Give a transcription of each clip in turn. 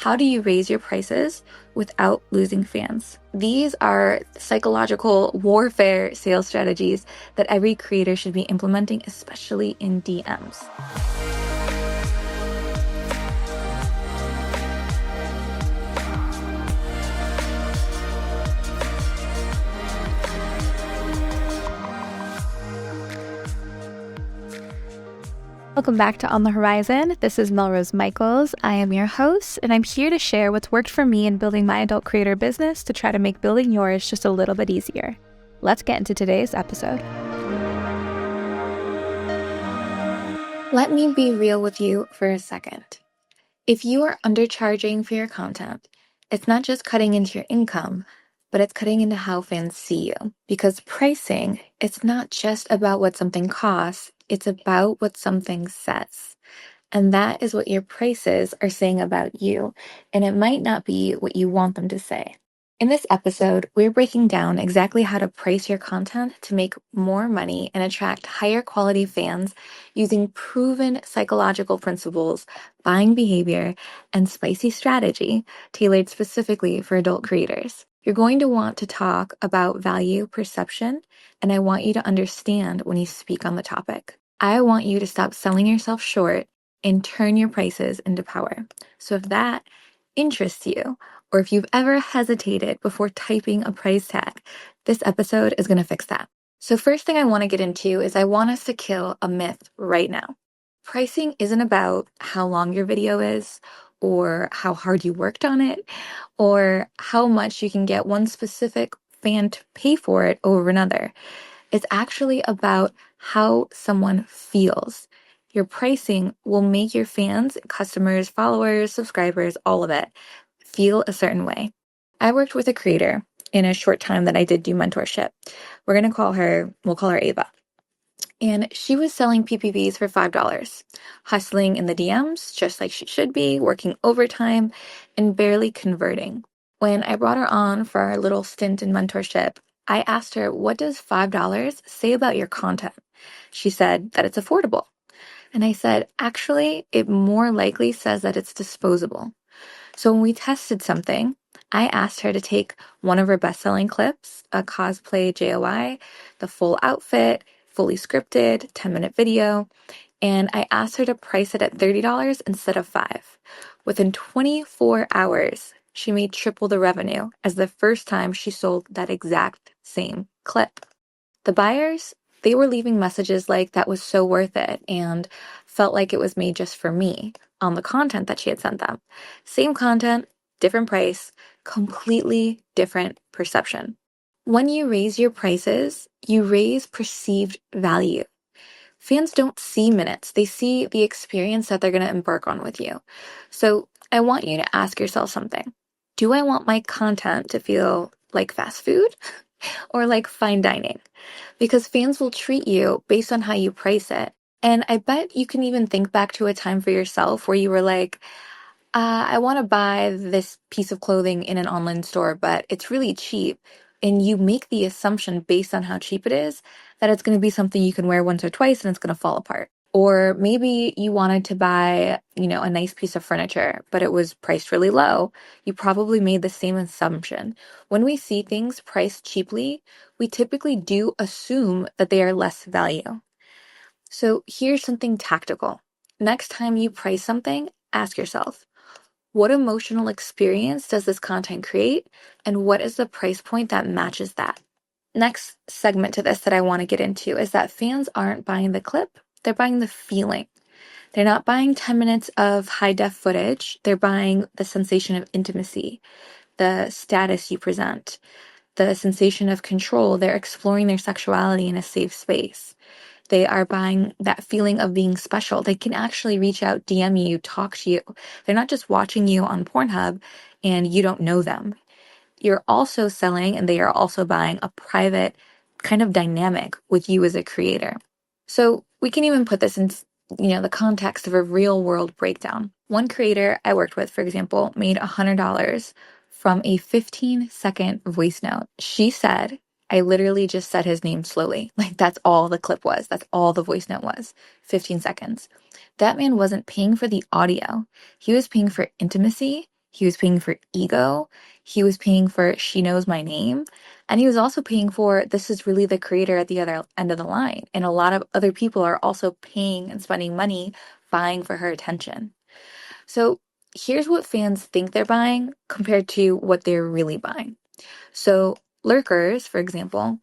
How do you raise your prices without losing fans? These are psychological warfare sales strategies that every creator should be implementing, especially in DMs. Welcome back to On the Horizon. This is MelRose Michaels. I am your host, and I'm here to share what's worked for me in building my adult creator business to try to make building yours just a little bit easier. Let's get into today's episode. Let me be real with you for a second. If you are undercharging for your content, it's not just cutting into your income, but it's cutting into how fans see you. Because pricing, it's not just about what something costs, it's about what something says. And that is what your prices are saying about you, and it might not be what you want them to say. In this episode, we're breaking down exactly how to price your content to make more money and attract higher quality fans using proven psychological principles, buying behavior, and spicy strategy tailored specifically for adult creators. You're going to want to talk about value perception, and I want you to understand when you speak on the topic. I want you to stop selling yourself short and turn your prices into power. So if that interests you, or if you've ever hesitated before typing a price tag, this episode is going to fix that. So first thing I want to get into is I want us to kill a myth right now. Pricing isn't about how long your video is, or how hard you worked on it, or how much you can get one specific fan to pay for it over another. It's actually about how someone feels. Your pricing will make your fans, customers, followers, subscribers, all of it, feel a certain way. I worked with a creator in a short time that I did do mentorship. We'll call her Ava. And she was selling PPVs for $5, hustling in the DMs, just like she should be, working overtime, and barely converting. When I brought her on for our little stint in mentorship, I asked her, what does $5 say about your content? She said that it's affordable. And I said, actually, it more likely says that it's disposable. So when we tested something, I asked her to take one of her best-selling clips, a cosplay JOI, the full outfit, fully scripted, 10-minute video, and I asked her to price it at $30 instead of $5. Within 24 hours, she made triple the revenue as the first time she sold that exact same clip. The buyers, they were leaving messages like that was so worth it and felt like it was made just for me on the content that she had sent them. Same content, different price, completely different perception. When you raise your prices, you raise perceived value. Fans don't see minutes. They see the experience that they're going to embark on with you. So I want you to ask yourself something. Do I want my content to feel like fast food or like fine dining? Because fans will treat you based on how you price it. And I bet you can even think back to a time for yourself where you were like, I want to buy this piece of clothing in an online store, but it's really cheap. And you make the assumption based on how cheap it is that it's going to be something you can wear once or twice and it's going to fall apart. Or maybe you wanted to buy, a nice piece of furniture, but it was priced really low. You probably made the same assumption. When we see things priced cheaply, we typically do assume that they are less value. So here's something tactical. Next time you price something, ask yourself, what emotional experience does this content create? And what is the price point that matches that? Next segment to this that I want to get into is that fans aren't buying the clip, they're buying the feeling. They're not buying 10 minutes of high-def footage. They're buying the sensation of intimacy, the status you present, the sensation of control. They're exploring their sexuality in a safe space. They are buying that feeling of being special. They can actually reach out, DM you, talk to you. They're not just watching you on Pornhub and you don't know them. You're also selling and they are also buying a private kind of dynamic with you as a creator. So we can even put this in, the context of a real world breakdown. One creator I worked with, for example, made $100 from a 15-second voice note. She said, I literally just said his name slowly. Like that's all the clip was. That's all the voice note was. 15 seconds. That man wasn't paying for the audio. He was paying for intimacy He was paying for ego. He was paying for she knows my name. And he was also paying for this is really the creator at the other end of the line. And a lot of other people are also paying and spending money buying for her attention. So here's what fans think they're buying compared to what they're really buying. So lurkers, for example,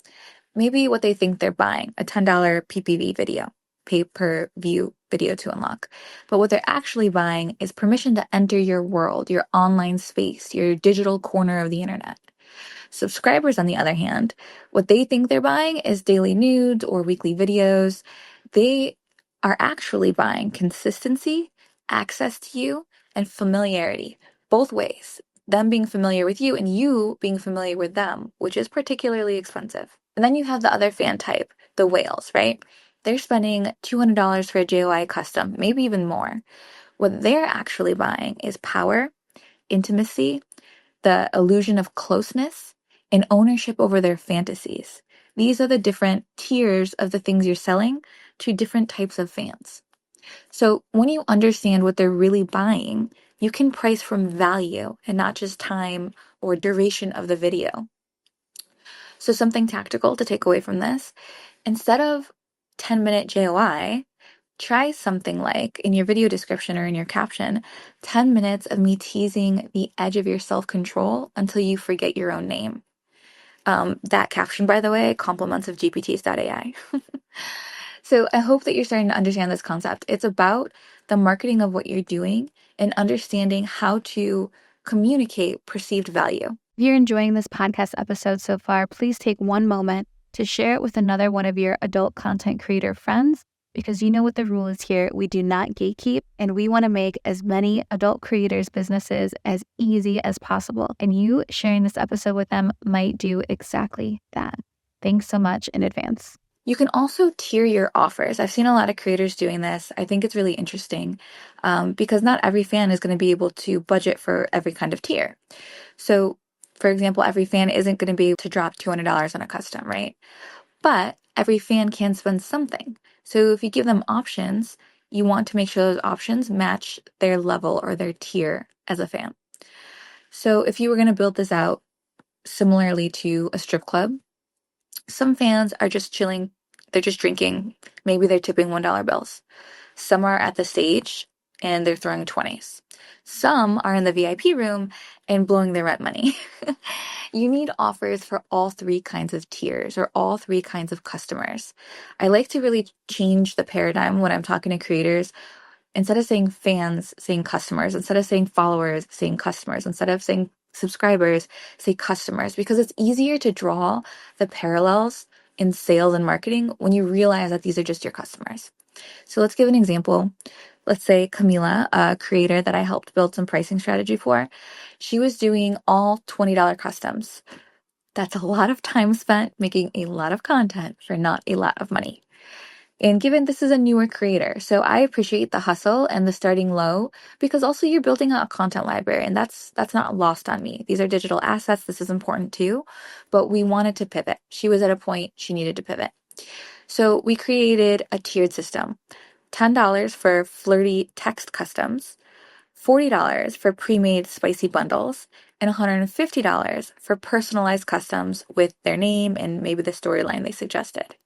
maybe what they think they're buying, a $10 PPV video, pay-per-view video to unlock. But what they're actually buying is permission to enter your world, your online space, your digital corner of the internet. Subscribers, on the other hand, what they think they're buying is daily nudes or weekly videos. They are actually buying consistency, access to you, and familiarity, both ways. Them being familiar with you and you being familiar with them, which is particularly expensive. And then you have the other fan type, the whales, right? They're spending $200 for a JOI custom, maybe even more. What they're actually buying is power, intimacy, the illusion of closeness, and ownership over their fantasies. These are the different tiers of the things you're selling to different types of fans. So when you understand what they're really buying, you can price from value and not just time or duration of the video. So something tactical to take away from this, instead of 10-minute JOI, try something like, in your video description or in your caption, 10 minutes of me teasing the edge of your self-control until you forget your own name. That caption, by the way, compliments of GPTs.ai. So I hope that you're starting to understand this concept. It's about the marketing of what you're doing and understanding how to communicate perceived value. If you're enjoying this podcast episode so far, please take one moment to share it with another one of your adult content creator friends, because you know what the rule is here. We do not gatekeep, and we want to make as many adult creators' businesses as easy as possible. And you sharing this episode with them might do exactly that. Thanks so much in advance. You can also tier your offers. I've seen a lot of creators doing this. I think it's really interesting because not every fan is going to be able to budget for every kind of tier. So, for example, every fan isn't going to be able to drop $200 on a custom, right? But every fan can spend something. So if you give them options, you want to make sure those options match their level or their tier as a fan. So if you were going to build this out similarly to a strip club, some fans are just chilling, they're just drinking, maybe they're tipping $1 bills. Some are at the stage and they're throwing 20s. Some are in the VIP room and blowing their rent money. You need offers for all three kinds of tiers or all three kinds of customers. I like to really change the paradigm when I'm talking to creators. Instead of saying fans, saying customers. Instead of saying followers, saying customers. Instead of saying subscribers, say customers, because it's easier to draw the parallels in sales and marketing when you realize that these are just your customers. So let's give an example. Let's say Camila, a creator that I helped build some pricing strategy for, she was doing all $20 customs. That's a lot of time spent making a lot of content for not a lot of money. And given this is a newer creator, so I appreciate the hustle and the starting low, because also you're building a content library, and that's not lost on me. These are digital assets. This is important too, but we wanted to pivot. She was at a point she needed to pivot. So we created a tiered system. $10 for flirty text customs, $40 for pre-made spicy bundles, and $150 for personalized customs with their name and maybe the storyline they suggested.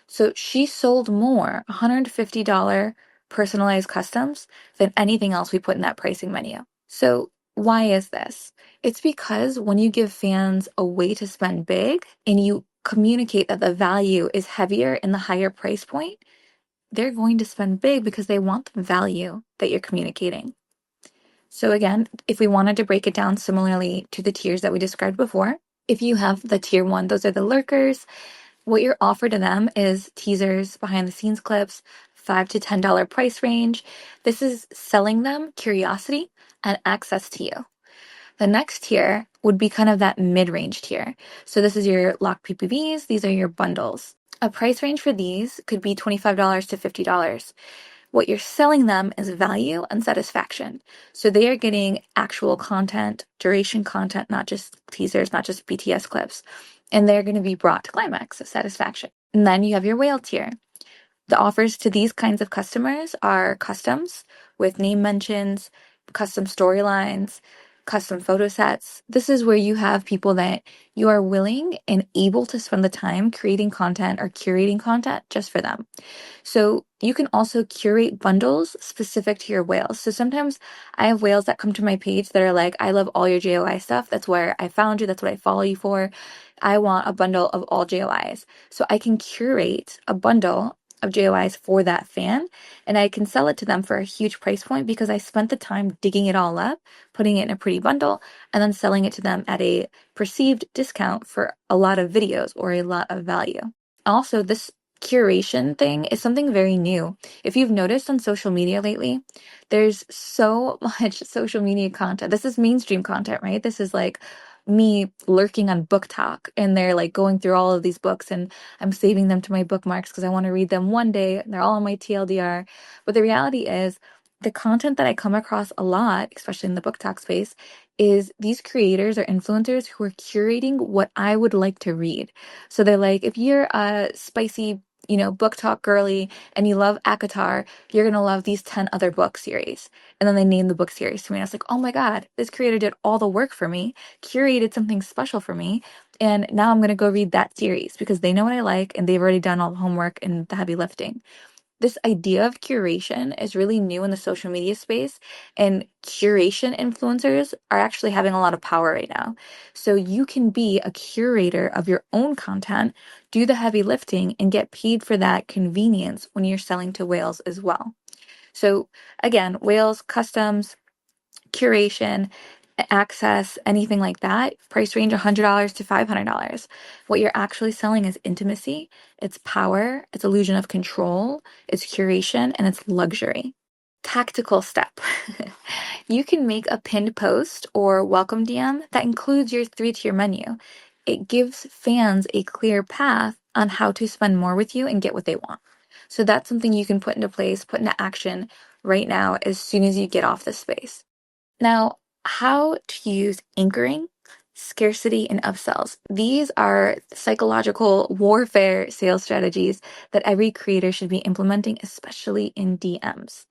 So she sold more $150 personalized customs than anything else we put in that pricing menu. So why is this? It's because when you give fans a way to spend big and you communicate that the value is heavier in the higher price point, they're going to spend big because they want the value that you're communicating. So again, if we wanted to break it down similarly to the tiers that we described before, if you have the tier 1, those are the lurkers. What you're offered to them is teasers, behind the scenes clips, $5 to $10 price range. This is selling them curiosity and access to you. The next tier would be kind of that mid-range tier. So this is your lock PPVs. These are your bundles. A price range for these could be $25 to $50. What you're selling them is value and satisfaction. So they are getting actual content, duration content, not just teasers, not just BTS clips. And they're going to be brought to climax of satisfaction. And then you have your whale tier. The offers to these kinds of customers are customs with name mentions, custom storylines, custom photo sets. This is where you have people that you are willing and able to spend the time creating content or curating content just for them. So you can also curate bundles specific to your whales. So sometimes I have whales that come to my page that are like, I love all your JOI stuff. That's where I found you. That's what I follow you for. I want a bundle of all JOIs. So I can curate a bundle of JOIs for that fan, and I can sell it to them for a huge price point because I spent the time digging it all up, putting it in a pretty bundle, and then selling it to them at a perceived discount for a lot of videos or a lot of value. Also, this curation thing is something very new. If you've noticed on social media lately, there's so much social media content. This is mainstream content, right? This is like me lurking on Book Talk, and they're like going through all of these books, and I'm saving them to my bookmarks because I want to read them one day. And they're all on my TLDR. But the reality is, the content that I come across a lot, especially in the Book Talk space, is these creators or influencers who are curating what I would like to read. So they're like, if you're a spicy, Book Talk girly and you love ACOTAR, you're going to love these 10 other book series. And then they name the book series to me. And I was like, oh my God, this creator did all the work for me, curated something special for me. And now I'm going to go read that series because they know what I like and they've already done all the homework and the heavy lifting. This idea of curation is really new in the social media space, and curation influencers are actually having a lot of power right now. So you can be a curator of your own content, do the heavy lifting, and get paid for that convenience when you're selling to whales as well. So again, whales, customs, curation, access, anything like that, price range $100 to $500. What you're actually selling is intimacy, it's power, it's illusion of control, it's curation, and it's luxury. Tactical step. You can make a pinned post or welcome DM that includes your 3-tier menu. It gives fans a clear path on how to spend more with you and get what they want. So that's something you can put into place, put into action right now as soon as you get off this space. Now, how to use anchoring, scarcity, and upsells. These are psychological warfare sales strategies that every creator should be implementing, especially in DMs.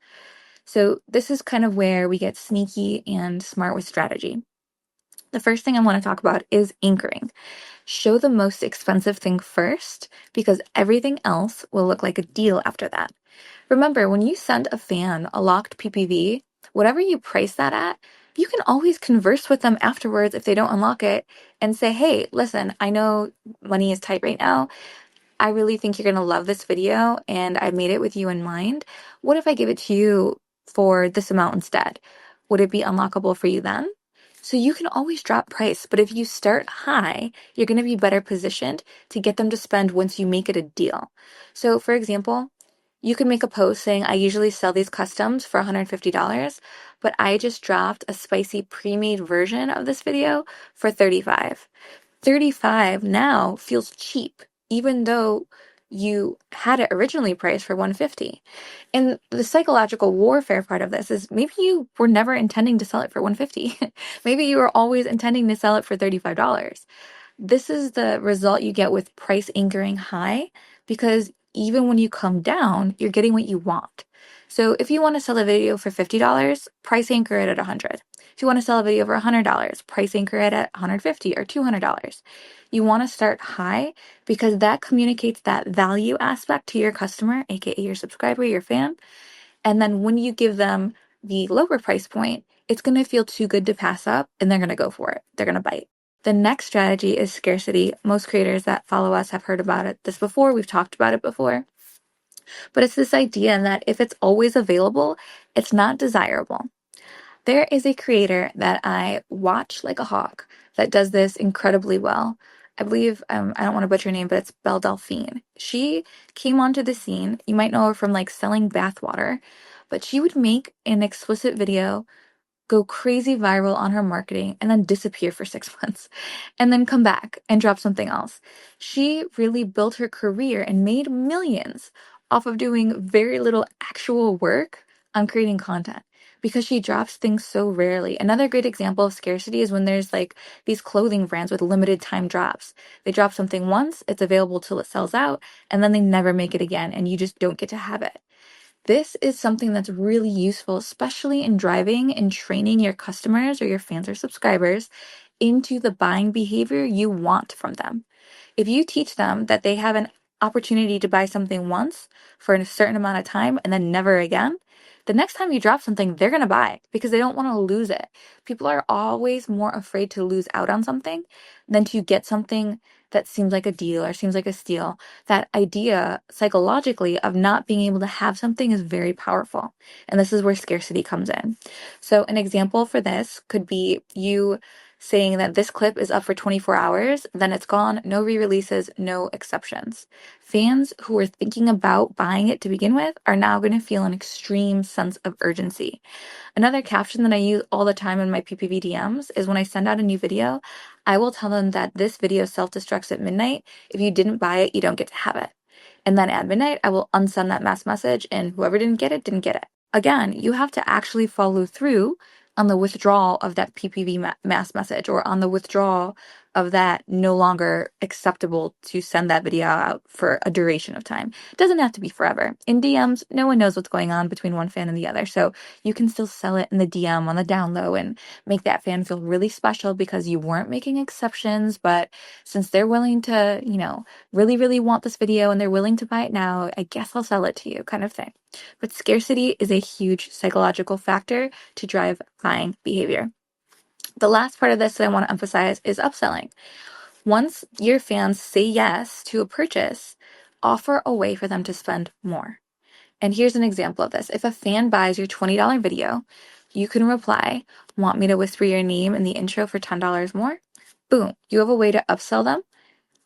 So this is kind of where we get sneaky and smart with strategy. The first thing I want to talk about is anchoring. Show the most expensive thing first because everything else will look like a deal after that. Remember, when you send a fan a locked PPV, whatever you price that at, you can always converse with them afterwards if they don't unlock it and say, hey, listen, I know money is tight right now. I really think you're going to love this video and I made it with you in mind. What if I give it to you for this amount instead? Would it be unlockable for you then? So you can always drop price, but if you start high, you're going to be better positioned to get them to spend once you make it a deal. So for example, you can make a post saying, I usually sell these customs for $150, but I just dropped a spicy pre-made version of this video for $35. $35 now feels cheap, even though you had it originally priced for $150. And the psychological warfare part of this is maybe you were never intending to sell it for $150. Maybe you were always intending to sell it for $35. This is the result you get with price anchoring high because even when you come down, you're getting what you want. So if you want to sell a video for $50, price anchor it at $100. If you want to sell a video for $100, price anchor it at $150 or $200. You want to start high because that communicates that value aspect to your customer, aka your subscriber, your fan. And then when you give them the lower price point, it's going to feel too good to pass up and they're going to go for it. They're going to bite. The next strategy is scarcity. Most creators that follow us have heard about this before. We've talked about it before. But it's this idea that if it's always available, it's not desirable. There is a creator that I watch like a hawk that does this incredibly well. I believe, I don't want to butcher her name, but it's Belle Delphine. She came onto the scene. You might know her from like selling bathwater, but she would make an explicit video, go crazy viral on her marketing, and then disappear for 6 months, and then come back and drop something else. She really built her career and made millions off of doing very little actual work on creating content because she drops things so rarely. Another great example of scarcity is when there's like these clothing brands with limited time drops. They drop something once, it's available till it sells out, and then they never make it again, and you just don't get to have it. This is something that's really useful, especially in driving and training your customers or your fans or subscribers into the buying behavior you want from them. If you teach them that they have an opportunity to buy something once for a certain amount of time and then never again, the next time you drop something, they're going to buy because they don't want to lose it. People are always more afraid to lose out on something than to get something that seems like a deal or seems like a steal. That idea psychologically of not being able to have something is very powerful. And this is where scarcity comes in. So, an example for this could be you saying that this clip is up for 24 hours, then it's gone, no re-releases, no exceptions. Fans who were thinking about buying it to begin with are now going to feel an extreme sense of urgency. Another caption that I use all the time in my PPV DMs is when I send out a new video, I will tell them that this video self-destructs at midnight. If you didn't buy it, you don't get to have it. And then at midnight, I will unsend that mass message, and whoever didn't get it, didn't get it. Again, you have to actually follow through on the withdrawal of that PPV mass message or on the withdrawal of that no longer acceptable to send that video out for a duration of time. It doesn't have to be forever. In DMs, no one knows what's going on between one fan and the other. So you can still sell it in the DM on the down low and make that fan feel really special because you weren't making exceptions. But since they're willing to, really, really want this video and they're willing to buy it now, I guess I'll sell it to you, kind of thing. But scarcity is a huge psychological factor to drive buying behavior. The last part of this that I want to emphasize is upselling. Once your fans say yes to a purchase, offer a way for them to spend more. And here's an example of this. If a fan buys your $20 video, you can reply, "Want me to whisper your name in the intro for $10 more?" Boom. You have a way to upsell them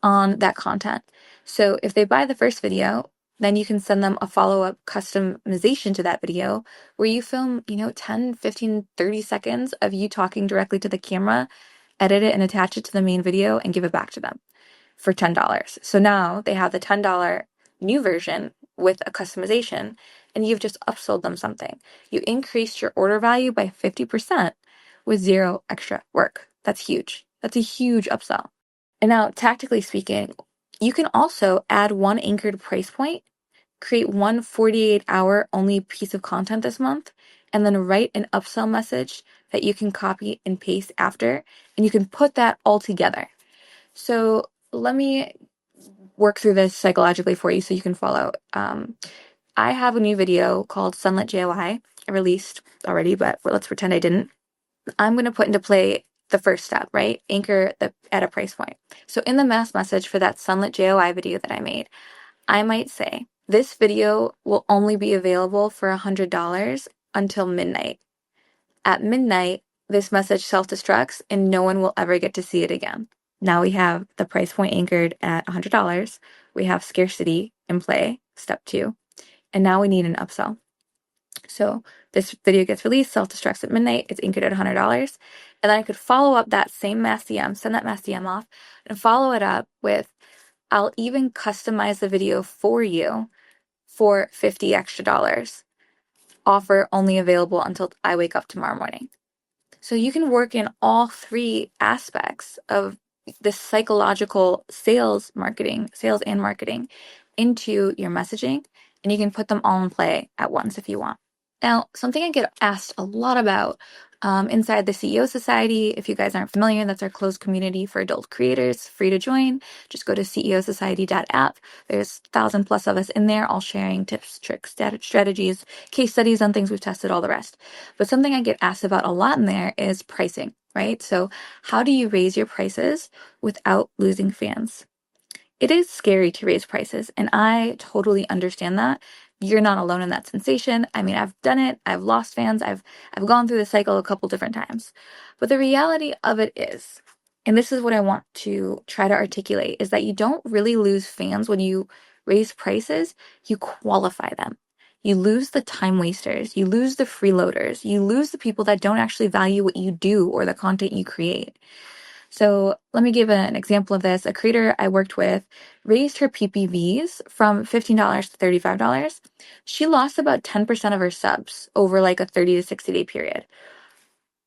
on that content. So if they buy the first video, then you can send them a follow-up customization to that video where you film, 10, 15, 30 seconds of you talking directly to the camera, edit it and attach it to the main video and give it back to them for $10. So now they have the $10 new version with a customization and you've just upsold them something. You increased your order value by 50% with zero extra work. That's huge. That's a huge upsell. And now, tactically speaking, you can also add one anchored price point, create one 48-hour only piece of content this month, and then write an upsell message that you can copy and paste after, and you can put that all together. So let me work through this psychologically for you so you can follow. I have a new video called Sunlit JOI. I released already, but let's pretend I didn't. I'm going to put into play the first step, right? Anchor at a price point. So in the mass message for that Sunlit JOI video that I made, I might say, this video will only be available for $100 until midnight. At midnight, this message self-destructs and no one will ever get to see it again. Now we have the price point anchored at $100. We have scarcity in play, step 2. And now we need an upsell. So this video gets released, self-destructs at midnight, it's anchored at $100. And then I could follow up that same mass DM, send that mass DM off, and follow it up with, I'll even customize the video for you for $50 extra. Offer only available until I wake up tomorrow morning. So you can work in all 3 aspects of this psychological sales and marketing into your messaging, and you can put them all in play at once if you want. Now, something I get asked a lot about inside the CEO Society, if you guys aren't familiar, that's our closed community for adult creators, free to join. Just go to ceosociety.app. There's 1,000+ of us in there, all sharing tips, tricks, strategies, case studies on things we've tested, all the rest. But something I get asked about a lot in there is pricing, right? So how do you raise your prices without losing fans? It is scary to raise prices, and I totally understand that. You're not alone in that sensation. I mean, I've done it. I've lost fans. I've gone through the cycle a couple different times. But the reality of it is, and this is what I want to try to articulate, is that you don't really lose fans when you raise prices. You qualify them. You lose the time wasters. You lose the freeloaders. You lose the people that don't actually value what you do or the content you create. So let me give an example of this. A creator I worked with raised her PPVs from $15 to $35. She lost about 10% of her subs over like a 30 to 60-day period.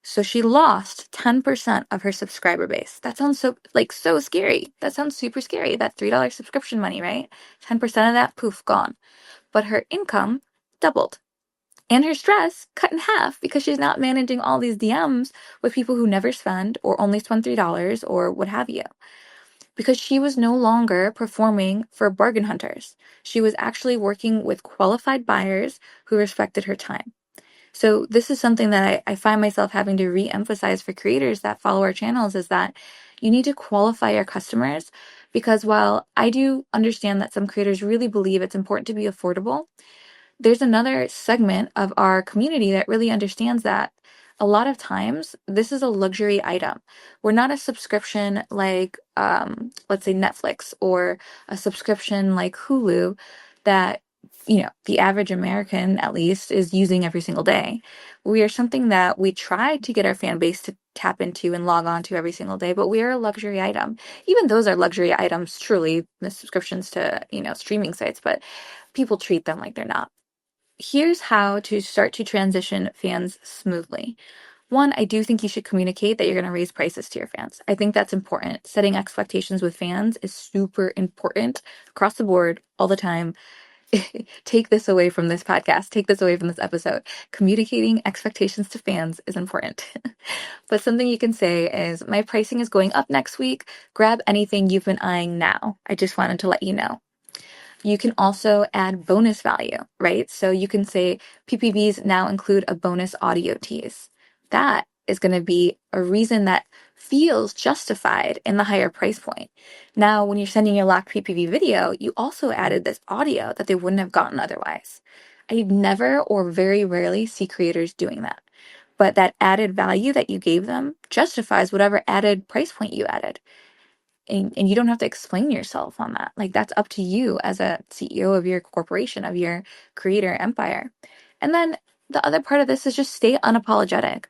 So she lost 10% of her subscriber base. That sounds so scary. That sounds super scary. That $3 subscription money, right? 10% of that, poof, gone. But her income doubled. And her stress cut in half because she's not managing all these DMs with people who never spend or only spend $3 or what have you. Because she was no longer performing for bargain hunters. She was actually working with qualified buyers who respected her time. So this is something that I find myself having to re-emphasize for creators that follow our channels, is that you need to qualify your customers, because while I do understand that some creators really believe it's important to be affordable, there's another segment of our community that really understands that a lot of times this is a luxury item. We're not a subscription like, let's say Netflix, or a subscription like Hulu that, the average American at least is using every single day. We are something that we try to get our fan base to tap into and log on to every single day, but we are a luxury item. Even those are luxury items, truly, the subscriptions to, streaming sites, but people treat them like they're not. Here's how to start to transition fans smoothly. One, I do think you should communicate that you're going to raise prices to your fans. I think that's important. Setting expectations with fans is super important across the board all the time. Take this away from this podcast. Take this away from this episode. Communicating expectations to fans is important. But something you can say is, my pricing is going up next week. Grab anything you've been eyeing now. I just wanted to let you know. You can also add bonus value, right? So you can say PPVs now include a bonus audio tease. That is going to be a reason that feels justified in the higher price point. Now, when you're sending your locked PPV video, you also added this audio that they wouldn't have gotten otherwise. I never or very rarely see creators doing that. But that added value that you gave them justifies whatever added price point you added. And you don't have to explain yourself on that. Like, that's up to you as a CEO of your corporation, of your creator empire. And then the other part of this is just stay unapologetic.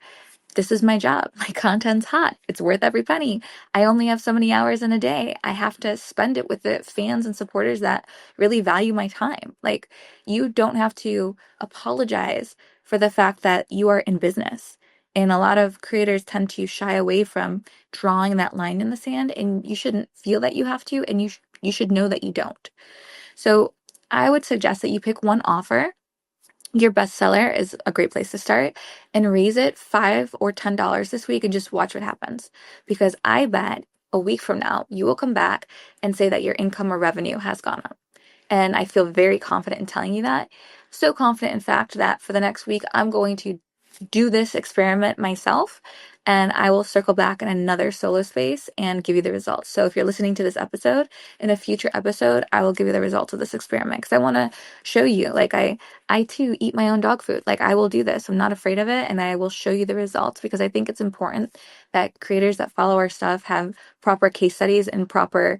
This is my job. My content's hot. It's worth every penny. I only have so many hours in a day. I have to spend it with the fans and supporters that really value my time. Like, you don't have to apologize for the fact that you are in business. And a lot of creators tend to shy away from drawing that line in the sand, and you shouldn't feel that you have to, and you should know that you don't. So I would suggest that you pick one offer. Your bestseller is a great place to start, and raise it $5 or $10 this week and just watch what happens. Because I bet a week from now, you will come back and say that your income or revenue has gone up. And I feel very confident in telling you that. So confident, in fact, that for the next week, I'm going to do this experiment myself, and I will circle back in another solo space and give you the results. So if you're listening to this episode, in a future episode, I will give you the results of this experiment, because I want to show you, like, I too eat my own dog food. Like, I will do this. I'm not afraid of it, and I will show you the results, because I think it's important that creators that follow our stuff have proper case studies and proper,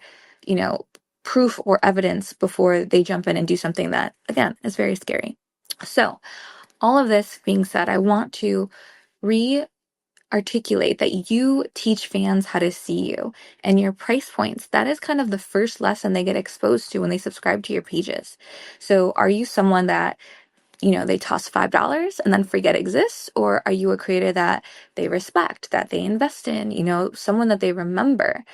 proof or evidence before they jump in and do something that, again, is very scary. So all of this being said, I want to re-articulate that you teach fans how to see you and your price points. That is kind of the first lesson they get exposed to when they subscribe to your pages. So are you someone that, they toss $5 and then forget exists? Or are you a creator that they respect, that they invest in, someone that they remember?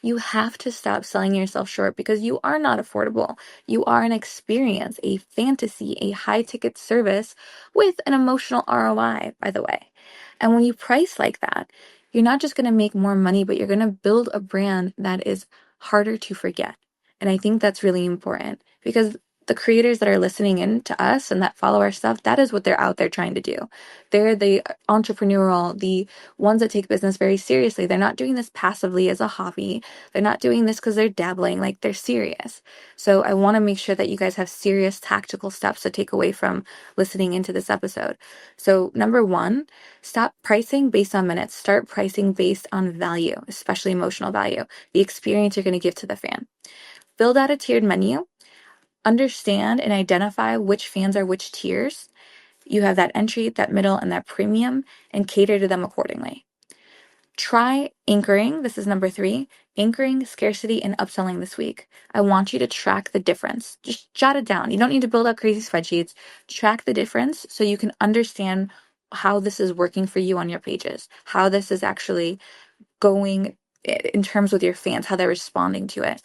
You have to stop selling yourself short, because you are not affordable. You are an experience, a fantasy, a high-ticket service with an emotional ROI, by the way. And when you price like that, you're not just going to make more money, but you're going to build a brand that is harder to forget. And I think that's really important, because the creators that are listening in to us and that follow our stuff, that is what they're out there trying to do. They're the entrepreneurial, the ones that take business very seriously. They're not doing this passively as a hobby. They're not doing this because they're dabbling. Like, they're serious. So I want to make sure that you guys have serious tactical steps to take away from listening into this episode. So number one, stop pricing based on minutes. Start pricing based on value, especially emotional value, the experience you're going to give to the fan. Build out a tiered menu. Understand and identify which fans are which tiers. You have that entry, that middle, and that premium, and cater to them accordingly. Try anchoring. This is number 3. Anchoring, scarcity, and upselling this week. I want you to track the difference. Just jot it down. You don't need to build out crazy spreadsheets. Track the difference so you can understand how this is working for you on your pages, how this is actually going in terms with your fans, how they're responding to it.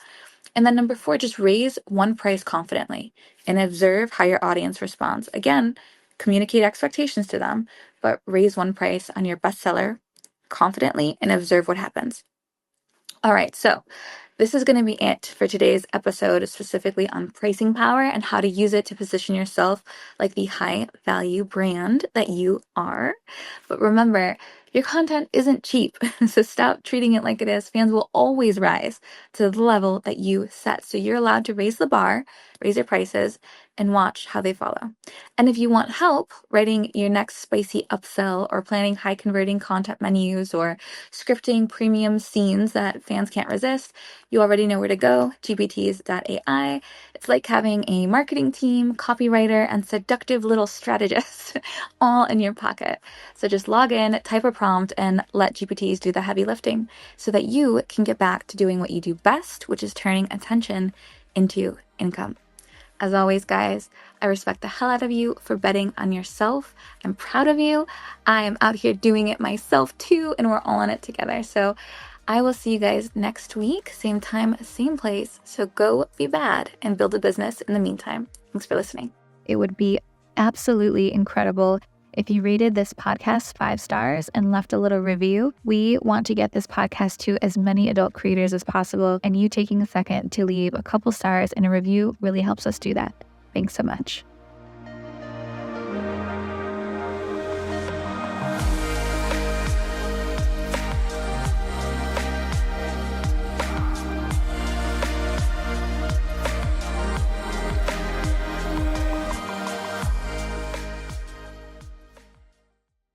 And then number 4, just raise one price confidently and observe how your audience responds. Again, communicate expectations to them, but raise one price on your bestseller confidently and observe what happens. All right, so this is going to be it for today's episode, specifically on pricing power and how to use it to position yourself like the high value brand that you are. But remember, your content isn't cheap, so stop treating it like it is. Fans will always rise to the level that you set. So you're allowed to raise the bar, raise your prices, and watch how they follow. And if you want help writing your next spicy upsell or planning high converting content menus or scripting premium scenes that fans can't resist, you already know where to go, gpts.ai. It's like having a marketing team, copywriter, and seductive little strategist all in your pocket. So just log in, type a prompt, and let GPTs do the heavy lifting so that you can get back to doing what you do best, which is turning attention into income. As always, guys, I respect the hell out of you for betting on yourself. I'm proud of you. I am out here doing it myself too, and we're all in it together. So I will see you guys next week, same time, same place. So go be bad and build a business in the meantime. Thanks for listening. It would be absolutely incredible if you rated this podcast 5 stars and left a little review. We want to get this podcast to as many adult creators as possible, and you taking a second to leave a couple stars and a review really helps us do that. Thanks so much.